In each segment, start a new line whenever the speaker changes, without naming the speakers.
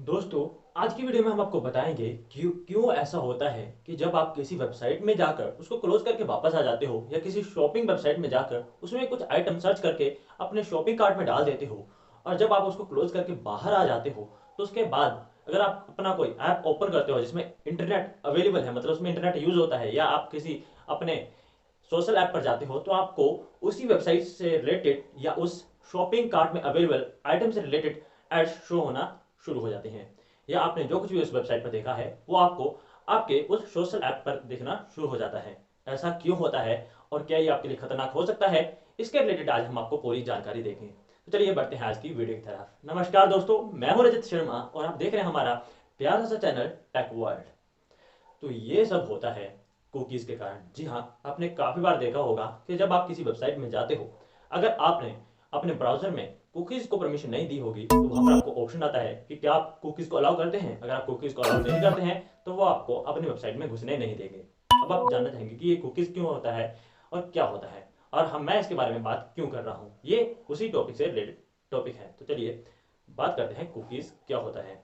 दोस्तों, आज की वीडियो में हम आपको बताएंगे कि क्यों ऐसा होता है कि जब आप किसी वेबसाइट में जाकर उसको क्लोज करके वापस आ जाते हो या किसी शॉपिंग वेबसाइट में जाकर उसमें कुछ आइटम सर्च करके अपने शॉपिंग कार्ट में डाल देते हो और जब आप उसको क्लोज करके बाहर आ जाते हो तो उसके बाद अगर आप अपना कोई ऐप ओपन करते हो जिसमें इंटरनेट अवेलेबल है, मतलब उसमें इंटरनेट यूज होता है, या आप किसी अपने सोशल ऐप पर जाते हो तो आपको उसी वेबसाइट से रिलेटेड या उस शॉपिंग कार्ट में अवेलेबल आइटम से रिलेटेड एड्स शो होना शुरू हो जाते हैं, या आपने जो कुछ भी उस वेबसाइट पर देखा है वो आपको आपके उस सोशल ऐप पर दिखना शुरू हो जाता है। ऐसा क्यों होता है और क्या ये आपके लिए खतरनाक हो सकता है, इसके रिलेटेड आज हम आपको पूरी जानकारी देंगे। तो चलिए बढ़ते हैं आज की वीडियो की तरफ। नमस्कार दोस्तों, मैं हूं रजत शर्मा और आप देख रहे हैं हमारा प्यारा सा चैनल टेक वर्ल्ड। तो ये सब होता है कुकीज़ के कारण। जी हाँ, आपने काफ़ी बार देखा होगा कि जब आप किसी वेबसाइट में जाते हो, अगर आपने अपने ब्राउज़र में कुकीज़ को परमिशन नहीं दी होगी तो वहाँ पर आपको ऑप्शन आता है कि क्या आप कुकीज़ को अलाउ करते हैं। अगर आप कुकीज़ को अलाउ नहीं करते हैं तो वो आपको अपनी वेबसाइट में घुसने नहीं देंगे। अब आप जानना चाहेंगे कि ये कुकीज़ क्यों होता है और क्या होता है, और मैं इसके बारे में बात क्यों कर रहा हूँ। ये उसी टॉपिक से रिलेटेड टॉपिक है। तो चलिए बात करते हैं कुकीज़ क्या होता है।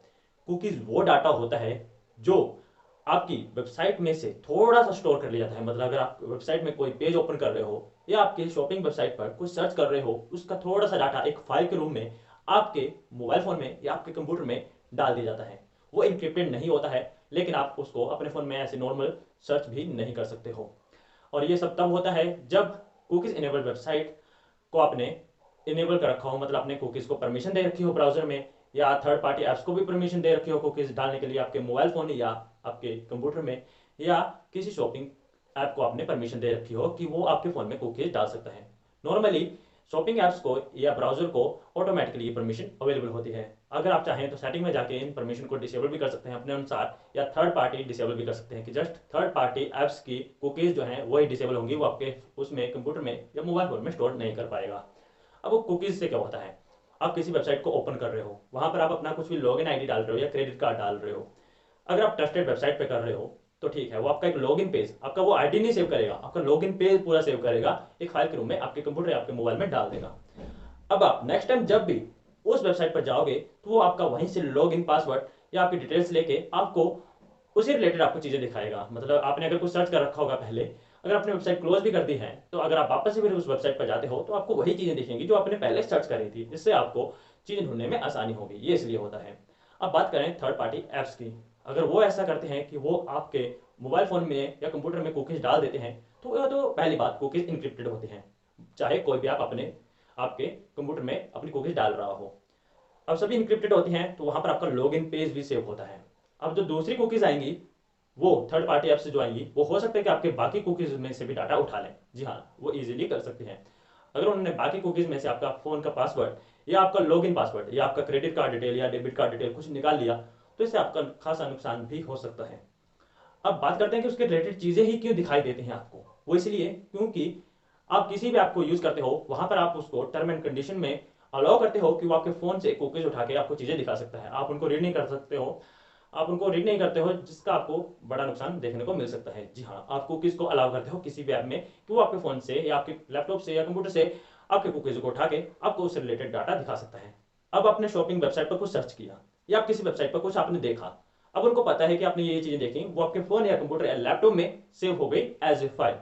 कुकीज़ वो डाटा होता है जो आपकी वेबसाइट में से थोड़ा सा स्टोर कर लिया जाता है। मतलब अगर आप वेबसाइट में कोई पेज ओपन कर रहे हो या आपके शॉपिंग वेबसाइट पर कुछ सर्च कर रहे हो, उसका थोड़ा सा डाटा एक फाइल के रूप में आपके मोबाइल फोन में या आपके कंप्यूटर में डाल दिया जाता है। वो इनक्रिप्टेड नहीं होता है, लेकिन आप उसको अपने फोन में ऐसे नॉर्मल सर्च भी नहीं कर सकते हो। और ये सब तब होता है जब कुकीज इनेबल्ड वेबसाइट को आपने इनेबल कर रखा हो, मतलब अपने कुकीज को परमिशन दे रखी हो ब्राउजर में, या थर्ड पार्टी ऐप्स को भी परमिशन दे रखी हो कुकीज डालने के लिए आपके मोबाइल फोन या आपके कंप्यूटर में, या किसी शॉपिंग ऐप को आपने परमिशन दे रखी हो कि वो आपके फ़ोन में कुकीज़ डाल सकता है। नॉर्मली शॉपिंग ऐप्स को या ब्राउज़र को ऑटोमेटिकली ये परमिशन अवेलेबल होती है। अगर आप चाहें तो सेटिंग में जाके इन परमिशन को डिसेबल भी कर सकते हैं अपने अनुसार, या थर्ड पार्टी डिसेबल भी कर सकते हैं कि जस्ट थर्ड पार्टी ऐप्स की कुकीज़ जो हैं वही डिसेबल होंगी, वो आपके उसमें कंप्यूटर में या मोबाइल फ़ोन में स्टोर नहीं कर पाएगा। अब वो कुकीज़ से क्या होता है, आप किसी वेबसाइट को ओपन कर रहे हो, वहाँ पर आप अपना कुछ भी लॉगिन आईडी डाल रहे हो या क्रेडिट कार्ड डाल रहे हो। अगर आप ट्रस्टेड वेबसाइट पे कर रहे हो तो ठीक है, वो आपका एक लॉगिन पेज, आपका वो आईडी नहीं सेव करेगा, आपका लॉगिन पेज पूरा सेव करेगा, एक फाइल के रूप में आपके कंप्यूटर या आपके मोबाइल में डाल देगा। अब आप नेक्स्ट टाइम जब भी उस वेबसाइट पर जाओगे तो वो आपका वहीं से लॉगिन पासवर्ड या आपकी डिटेल्स लेके आपको उसी रिलेटेड आपको चीज़ें दिखाएगा। मतलब आपने अगर कुछ सर्च कर रखा होगा पहले, अगर आपने वेबसाइट क्लोज भी कर दी है तो अगर आप वापस से फिर उस वेबसाइट पर जाते हो तो आपको वही चीज़ें दिखेंगी जो आपने पहले सर्च करी थी, जिससे आपको चीज़ें ढूंढने में आसानी होगी। ये इसलिए होता है। अब बात करें थर्ड पार्टी ऐप्स की। अगर वो ऐसा करते हैं कि वो आपके मोबाइल फ़ोन में या कंप्यूटर में कुकीज़ डाल देते हैं तो वह तो पहली बात कुकीज़ इनक्रिप्टेड होती हैं, चाहे कोई भी आप अपने आपके कंप्यूटर में अपनी कुकीज़ डाल रहा हो। अब सभी इनक्रिप्टेड होती हैं तो वहाँ पर आपका लॉगिन पेज भी सेव होता है। अब जो दूसरी कुकीज़ आएंगी वो थर्ड पार्टी ऐप से जो आएंगी वो हो सकता है कि आपके बाकी कुकीज़ में से भी डाटा उठा लें। जी हाँ, वो ईजिली कर सकते हैं। अगर उन्होंने बाकी कुकीज़ में से आपका फ़ोन का पासवर्ड या आपका लॉगिन पासवर्ड या आपका क्रेडिट कार्ड डिटेल या डेबिट कार्ड डिटेल कुछ निकाल लिया तो इससे आपका खासा नुकसान भी हो सकता है। अब बात करते हैं कि उसके रिलेटेड चीज़ें ही क्यों दिखाई देती हैं आपको। वो इसलिए क्योंकि आप किसी भी ऐप को यूज़ करते हो वहाँ पर आप उसको टर्म एंड कंडीशन में अलाउ करते हो कि वो आपके फ़ोन से कुकीज़ उठा के आपको चीज़ें दिखा सकता है। आप उनको रीड नहीं कर सकते हो, आप उनको रीड नहीं करते हो, जिसका आपको बड़ा नुकसान देखने को मिल सकता है। जी हाँ, आप कुकीज़ को अलाउ करते हो किसी भी ऐप में कि वो आपके फ़ोन से या आपके लैपटॉप से या कंप्यूटर से आपके कुकीज़ को उठा के आपको उससे रिलेटेड डाटा दिखा सकता है। अब आपने शॉपिंग वेबसाइट पर कुछ सर्च किया या आप किसी वेबसाइट पर कुछ आपने देखा, अब उनको पता है कि आपने ये चीज़ें देखी, वो आपके फ़ोन या कंप्यूटर या लैपटॉप में सेव हो गई एज ए फाइल।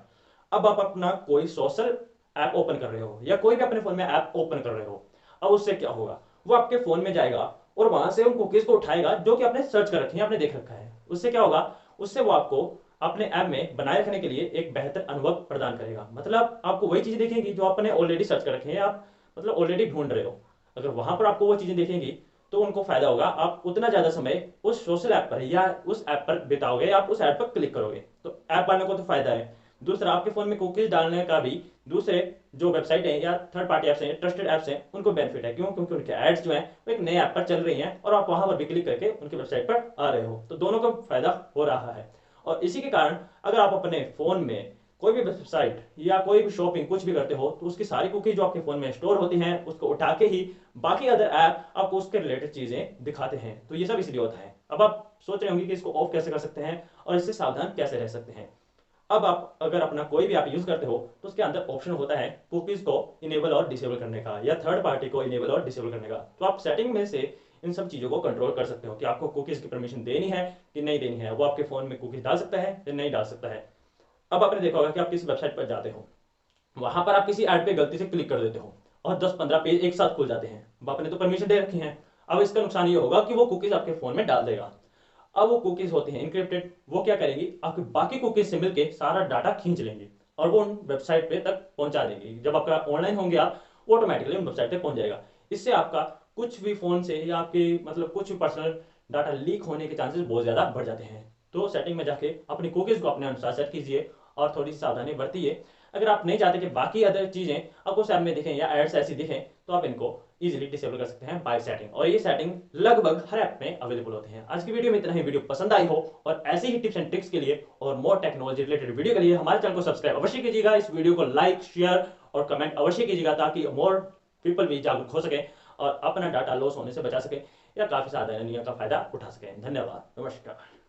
अब आप अपना कोई सोशल ऐप ओपन कर रहे हो या कोई भी अपने फ़ोन में ऐप ओपन कर रहे हो, अब उससे क्या होगा, वो आपके फ़ोन में जाएगा और वहां से उन कुकीज़ को उठाएगा जो कि आपने सर्च कर रखी है, आपने देख रखा है। उससे क्या होगा, उससे वो आपको अपने ऐप में बनाए रखने के लिए एक बेहतर अनुभव प्रदान करेगा। मतलब आपको वही चीज़ें दिखेंगी जो आपने ऑलरेडी सर्च कर रखी है, आप मतलब ऑलरेडी ढूंढ रहे हो। अगर वहां पर आपको वो चीज़ें दिखेंगी तो उनको फायदा होगा, आप उतना ज़्यादा समय उस सोशल ऐप पर या उस ऐप पर बिताओगे, आप उस ऐप पर क्लिक करोगे, तो ऐप वालों को तो फायदा है। दूसरा, आपके फ़ोन में कुकीज़ डालने का भी दूसरे जो वेबसाइट है या थर्ड पार्टी ऐप्स हैं, ट्रस्टेड ऐप्स हैं, उनको बेनिफिट है। क्यों? क्योंकि उनके एड्स जो हैं वो एक नए ऐप पर चल रही हैं और आप वहां पर भी क्लिक करके उनकी वेबसाइट पर आ रहे हो, तो दोनों को फायदा हो रहा है। और इसी के कारण अगर आप अपने फ़ोन में कोई भी वेबसाइट या कोई भी शॉपिंग कुछ भी करते हो तो उसकी सारी कुकीज जो आपके फ़ोन में स्टोर होती हैं उसको उठा के ही बाकी अदर ऐप आपको उसके रिलेटेड चीज़ें दिखाते हैं। तो ये सब इसलिए होता है। अब आप सोच रहे होंगे कि इसको ऑफ कैसे कर सकते हैं और इससे सावधान कैसे रह सकते हैं। अब आप अगर अपना कोई भी ऐप यूज़ करते हो तो उसके अंदर ऑप्शन होता है कुकीज़ को इनेबल और डिसेबल करने का या थर्ड पार्टी को इनेबल और डिसेबल करने का। तो आप सेटिंग में से इन सब चीज़ों को कंट्रोल कर सकते हो कि आपको कुकीज़ की परमिशन देनी है कि नहीं देनी है। वो आपके फ़ोन में कुकीज़ डाल सकता है या नहीं डाल सकता है। अब आपने देखा होगा कि आप किसी वेबसाइट पर जाते हो, वहां पर आप किसी ऐड पे गलती से क्लिक कर देते हो और 10-15 पेज एक साथ खुल जाते हैं। अब आपने तो परमिशन दे रखी है। अब इसका नुकसान ये होगा कि वो कुकीज़ आपके फ़ोन में डाल देगा। अब वो कुकीज़ होती हैं एन्क्रिप्टेड, वो क्या करेंगी, आपके बाकी कुकीज़ से मिलके सारा डाटा खींच लेंगी और वो उन वेबसाइट पे तक पहुंचा देंगी। जब आपका ऑनलाइन होंगे आप, ऑटोमेटिकली उन वेबसाइट तक पहुंच जाएगा। इससे आपका कुछ भी फ़ोन से या आपके मतलब कुछ भी पर्सनल डाटा लीक होने के चांसेस बहुत ज़्यादा बढ़ जाते हैं। तो सेटिंग में जाके अपनी कुकीज़ को अपने अनुसार सेट कीजिए और थोड़ी सावधानी बरतिए। अगर आप नहीं चाहते कि बाकी अदर चीज़ें आपको उस ऐप में दिखें या एड्स ऐसी दिखें, तो आप इनको इजीली डिसेबल कर सकते हैं बाय सेटिंग, और ये सेटिंग लगभग हर ऐप में अवेलेबल होते हैं। आज की वीडियो में इतना ही। वीडियो पसंद आई हो और ऐसी ही टिप्स एंड ट्रिक्स के लिए और मोर टेक्नोलॉजी रिलेटेड वीडियो के लिए हमारे चैनल को सब्सक्राइब अवश्य कीजिएगा। इस वीडियो को लाइक, शेयर और कमेंट अवश्य कीजिएगा ताकि मोर पीपल भी जागरूक हो सके और अपना डाटा लॉस होने से बचा सके या काफ़ी सावधानियों का फायदा उठा सकें। धन्यवाद, नमस्कार।